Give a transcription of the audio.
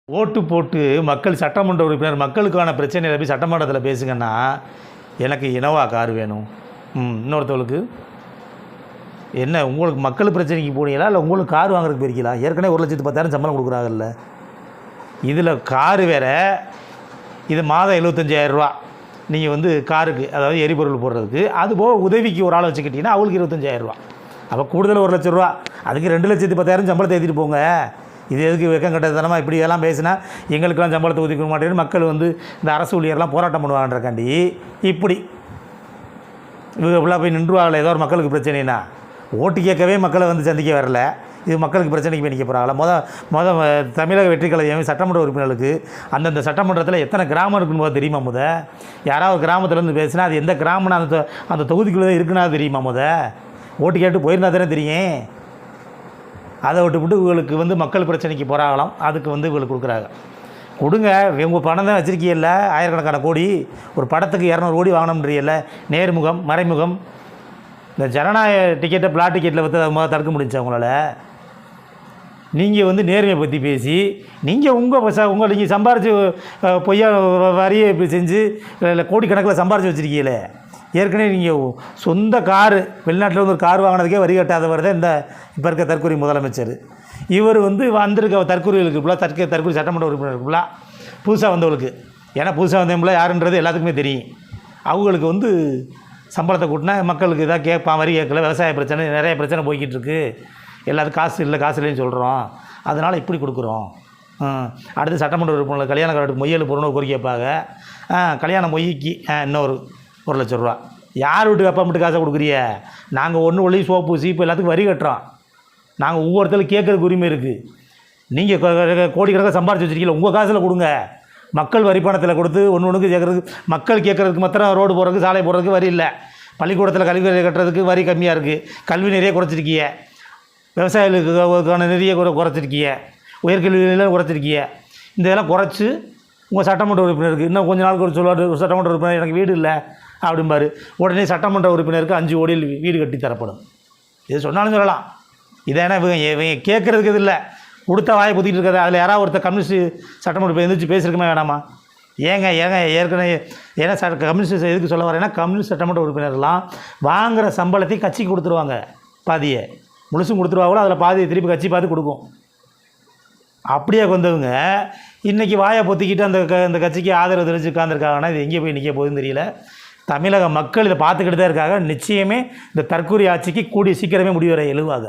ஓட்டு போட்டு மக்கள் சட்டமன்ற உறுப்பினர் மக்களுக்கான பிரச்சனைகளை போய் சட்டமன்றத்தில் பேசுங்கன்னா எனக்கு இனோவா கார் வேணும். இன்னொருத்தவங்களுக்கு என்ன உங்களுக்கு மக்கள் பிரச்சனைக்கு போனீங்களா இல்லை உங்களுக்கு கார் வாங்குறதுக்கு போயிருக்கீங்களா? ஏற்கனவே 1,10,000 சம்பளம் கொடுக்குறாங்கல்ல. இதில் காரு வேறு, இது மாதம் 75,000 நீங்கள் காருக்கு அதாவது எரிபொருள் போடுறதுக்கு. அதுபோக உதவிக்கு ஒரு ஆளை வச்சுக்கிட்டிங்கன்னா அவங்களுக்கு 25,000. அப்போ கூடுதல் 1,00,000. அதுக்கு 2,10,000 சம்பளத்தை ஏற்றிட்டு போங்க. இது எதுக்கு வெக்கம் கட்டத்தனமாக இப்படி எல்லாம் பேசினா எங்களுக்கெல்லாம் சம்பளத்தை ஒதுக்க மாட்டேன்னு மக்கள் இந்த அரசு ஊழியர்லாம் போராட்டம் பண்ணுவாங்கன்றக்காண்டி இப்படி இவங்க ஃபுல்லாக போய் நின்றுவாங்கல்ல. ஏதோ ஒரு மக்களுக்கு பிரச்சனைனா ஓட்டு கேட்கவே மக்களை சந்திக்க வரல. இது மக்களுக்கு பிரச்சனைக்கு போய் நிற்க போகிறாங்களா? தமிழக வெற்றி கழகம் சட்டமன்ற உறுப்பினர்களுக்கு அந்தந்த சட்டமன்றத்தில் எத்தனை கிராமம் இருக்குன்னு போது தெரியுமா? யாராவது கிராமத்துலேருந்து பேசினா அது எந்த கிராமம்னு அந்த தொகுதிக்குள்ளே இருக்குன்னா தெரியுமா? ஓட்டு கேட்டு போயிருந்தா தானே தெரியும். அதை விட்டுவிட்டு இவங்களுக்கு மக்கள் பிரச்சனைக்கு போகிறாங்களாம். அதுக்கு இவங்களுக்கு கொடுக்குறாங்க. கொடுங்க, இவங்க பணம் தான் வச்சுருக்கீல்ல, ஆயிரக்கணக்கான கோடி. ஒரு படத்துக்கு 200 கோடி வாங்கணும்ன்றீல்ல. நேர்முகம் மறைமுகம் இந்த ஜனநாயக டிக்கெட்டை பிளாட் டிக்கெட்டில் அதை தடுக்க முடிஞ்சு அவங்களால. நீங்கள் நேர்மையை பற்றி பேசி நீங்கள் நீங்கள் சம்பாரித்து பொய்யா வரியை இப்படி செஞ்சு இல்லை கோடிக்கணக்கில் சம்பாரித்து வச்சுருக்கீங்களே. ஏற்கனவே நீங்கள் சொந்த காரு வெளிநாட்டில் ஒரு கார் வாங்கினதுக்கே வரி கட்டாதவர் தான் இப்போ இருக்க தற்கொலை முதலமைச்சர். இவர் வந்திருக்க தற்கொலைகளுக்கு ஃபுல்லாக தற்கொலை சட்டமன்ற உறுப்பினருக்கு ஃபுல்லாக புதுசாக வந்தவங்களுக்கு. ஏன்னா புதுசாக வந்தவங்கள யாருன்றது எல்லாத்துக்குமே தெரியும். அவங்களுக்கு சம்பளத்தை கூட்டினா மக்களுக்கு இதாக கேட்பான், வரி கேட்கல, விவசாய பிரச்சனை நிறைய பிரச்சனை போய்கிட்டு இருக்குது. எல்லாத்துக்கும் காசு இல்லைன்னு சொல்கிறோம். அதனால் இப்படி கொடுக்குறோம். அடுத்து சட்டமன்ற உறுப்பினர் கல்யாண கார்டுக்கு மொய்யல் போடணும் கோரிக்கை கேட்பாங்க. கல்யாண மொய்க்கு இன்னொரு 1,00,000. யார் வீட்டு அப்பா மட்டும் காசை கொடுக்குறிய? நாங்கள் ஒளி சோப்பு சீப்பு எல்லாத்துக்கும் வரி கட்டுறோம். நாங்கள் ஒவ்வொருத்தரும் கேட்குறதுக்கு உரிமை இருக்குது. நீங்கள் கோடிக்கணக்காக சம்பாரிச்சு வச்சுருக்கீங்களா, உங்கள் காசில் கொடுங்க. மக்கள் வரி பணத்தில் கொடுத்து ஒன்றுக்கு கேட்குறதுக்கு, மக்கள் கேட்குறதுக்கு மாத்திரம் ரோடு போகிறதுக்கு சாலை போகிறதுக்கு வரி இல்லை. பள்ளிக்கூடத்தில் கல்வி கட்டுறதுக்கு வரி கம்மியாக இருக்குது. கல்வி நிறைய குறைச்சிருக்கீங்க. விவசாயிகளுக்கான நிறைய குறைச்சிருக்கீங்க. உயர்கல்வியில் குறைச்சிருக்கீங்க. இந்த இதெல்லாம் குறைச்சி உங்கள் சட்டமன்ற உறுப்பினருக்கு இன்னும் கொஞ்ச நாளுக்கு ஒரு சொல்லுவார், சட்டமன்ற உறுப்பினர் எனக்கு வீடு இல்லை அப்படிம்பாரு. உடனே சட்டமன்ற உறுப்பினருக்கு 5 கோடியில் வீடு கட்டி தரப்படும். இது சொன்னாலும் சொல்லலாம். இதை ஏன்னா இவங்க கேட்குறதுக்கு இது இல்லை, கொடுத்த வாயை புத்திட்டு இருக்காது. அதில் யாராவது ஒருத்தர் கம்யூனிஸ்ட் சட்டமன்ற எழுந்திரிச்சு பேசியிருக்குமே வேணாமா? ஏங்க ஏற்கனவே ஏன்னா கம்யூனிஸ்ட் எதுக்கு சொல்ல வரேன்னா, கம்யூனிஸ்ட் சட்டமன்ற உறுப்பினர்லாம் வாங்குகிற சம்பளத்தையும் கட்சிக்கு கொடுத்துருவாங்க. பாதியை முழுசும் கொடுத்துருவாங்களோ, அதில் பாதியை திருப்பி கட்சி பார்த்து கொடுக்கும். அப்படியே வந்தவங்க இன்றைக்கி வாயை பொத்திக்கிட்டு அந்த கட்சிக்கு ஆதரவு தெரிஞ்சு உட்காந்துருக்காங்கன்னா இது எங்கே போய் நிற்க போகுதுன்னு தெரியல. தமிழக மக்கள் இதை பார்த்துக்கிட்டு தான் இருக்காங்க. நிச்சயமே இந்த தற்கொலை ஆட்சிக்கு கூடிய சீக்கிரமே முடிவரை எழுவாங்க.